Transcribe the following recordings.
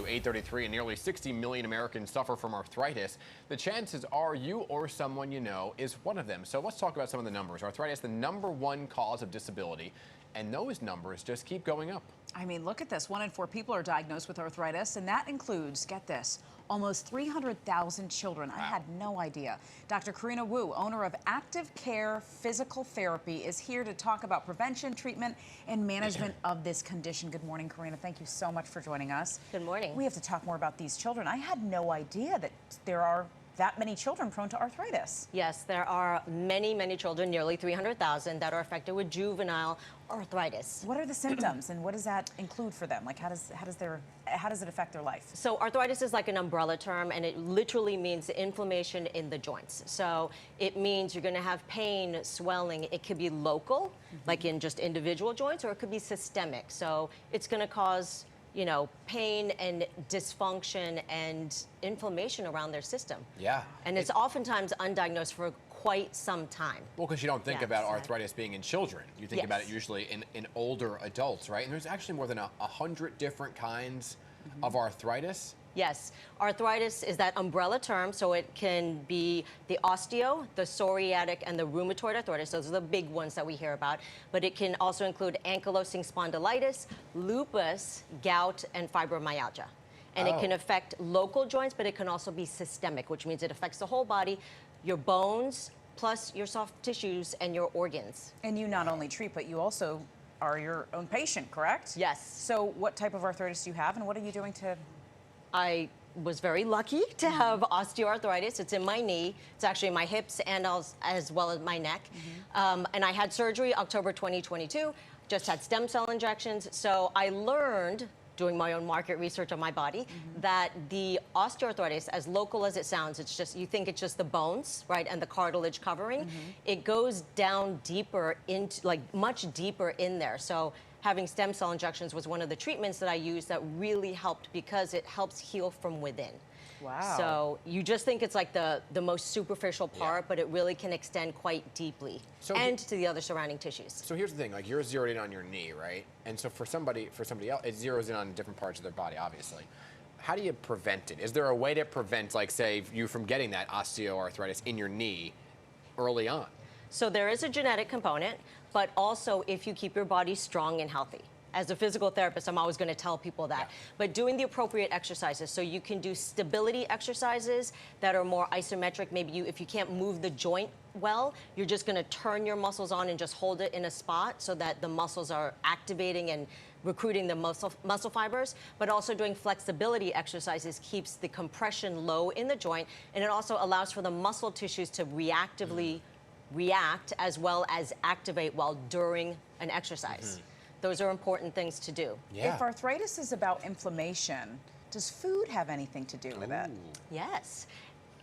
833 and nearly 60 million Americans suffer from arthritis. The chances are you or someone you know is one of them. So let's talk about some of the numbers. Arthritis, the #1 cause of disability, and those numbers just keep going up. I mean, look at this. 1 in 4 people are diagnosed with arthritis, and that includes, get this, almost 300,000 children. I had no idea. Dr. Karena Wu, owner of ActiveCare Physical Therapy, is here to talk about prevention, treatment, and management of this condition. Good morning, Karena. Thank you so much for joining us. Good morning. We have to talk more about these children. I had no idea that there are that many children prone to arthritis. Yes, there are many, many children, nearly 300,000, that are affected with juvenile arthritis. What are the symptoms, and what does that include for them? Like, how does it affect their life? So arthritis is like an umbrella term, and it literally means inflammation in the joints. So it means you're going to have pain, swelling. It could be local, like in just individual joints, or it could be systemic. So it's going to cause, you know, pain and dysfunction and inflammation around their system. Yeah. And it's oftentimes undiagnosed for quite some time. Well, because you don't think about arthritis being in children. You think about it usually in older adults, right? And there's actually more than 100 different kinds of arthritis. Yes, arthritis is that umbrella term, so it can be the osteo, the psoriatic, and the rheumatoid arthritis. Those are the big ones that we hear about. But it can also include ankylosing spondylitis, lupus, gout, and fibromyalgia. And it can affect local joints, but it can also be systemic, which means it affects the whole body, your bones, plus your soft tissues and your organs. And you not only treat, but you also are your own patient, correct? Yes. So what type of arthritis do you have, and what are you doing to... I was very lucky to have osteoarthritis. It's in my knee. It's actually in my hips and as well as my neck. And I had surgery October 2022, just had stem cell injections. So I learned, doing my own market research on my body, that the osteoarthritis, as local as it sounds, it's just, you think it's just the bones, right, and the cartilage covering. It goes down deeper into, like, much deeper in there. So having stem cell injections was one of the treatments that I used that really helped, because it helps heal from within. Wow. So you just think it's like the most superficial part, but it really can extend quite deeply, and to the other surrounding tissues. So here's the thing, like, you're zeroed in on your knee, right? And so for somebody else, it zeroes in on different parts of their body, obviously. How do you prevent it? Is there a way to prevent, like, say, you from getting that osteoarthritis in your knee early on? So there is a genetic component, but also if you keep your body strong and healthy. As a physical therapist, I'm always going to tell people that. But doing the appropriate exercises, so you can do stability exercises that are more isometric. Maybe if you can't move the joint well, you're just going to turn your muscles on and just hold it in a spot so that the muscles are activating and recruiting the muscle fibers. But also doing flexibility exercises keeps the compression low in the joint, and it also allows for the muscle tissues to reactively react as well as activate while during an exercise. Those are important things to do. If arthritis is about inflammation, does food have anything to do with it? Yes.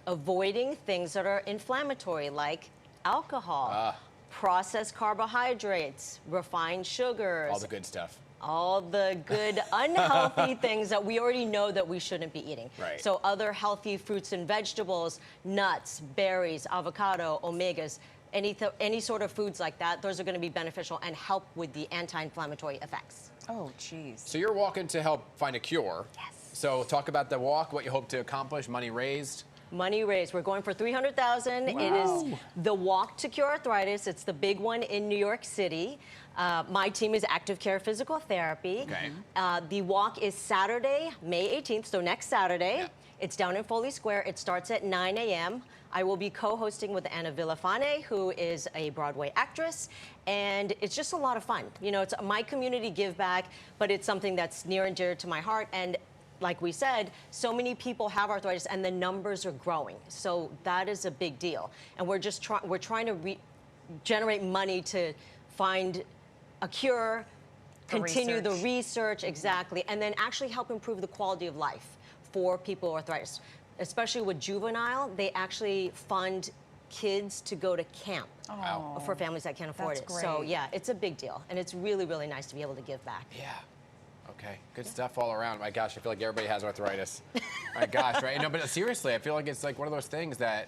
Avoiding things that are inflammatory, like alcohol, processed carbohydrates, refined sugars. All the good stuff. All the good, unhealthy things that we already know that we shouldn't be eating. Right. So other healthy fruits and vegetables, nuts, berries, avocado, omegas, any sort of foods like that, those are going to be beneficial and help with the anti-inflammatory effects. Oh, geez. So you're walking to help find a cure. Yes. So talk about the walk, what you hope to accomplish, money raised. Money raised. We're going for $300,000. Wow. It is the Walk to Cure Arthritis. It's the big one in New York City. My team is ActiveCare Physical Therapy. The walk is Saturday, May 18th, so next Saturday. It's down in Foley Square. It starts at 9 a.m. I will be co-hosting with Anna Villafane, who is a Broadway actress, and it's just a lot of fun. You know, it's my community give back, but it's something that's near and dear to my heart. And like we said, so many people have arthritis, and the numbers are growing. So that is a big deal. And we're just trying to generate money to find a cure, continue the research, exactly, and then actually help improve the quality of life for people with arthritis. Especially with juvenile, they actually fund kids to go to camp for families that can't afford it. Great. So yeah, it's a big deal, and it's really, really nice to be able to give back. Yeah. Okay. Good stuff all around. My gosh, I feel like everybody has arthritis. My gosh, right? No, but seriously, I feel like it's like one of those things that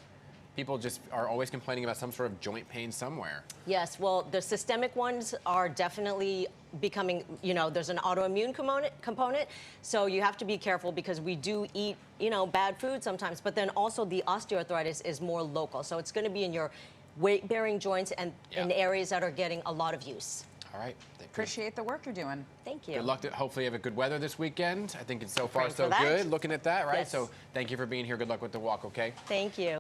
people just are always complaining about some sort of joint pain somewhere. Yes, well, the systemic ones are definitely becoming, you know, there's an autoimmune component. So you have to be careful because we do eat, you know, bad food sometimes. But then also the osteoarthritis is more local. So it's going to be in your weight-bearing joints and in areas that are getting a lot of use. All right. Appreciate the work you're doing. Thank you. Good luck. Hopefully you have a good weather this weekend. I think it's so far Praying so for that. good looking at that, right? Yes. So thank you for being here. Good luck with the walk, okay? Thank you.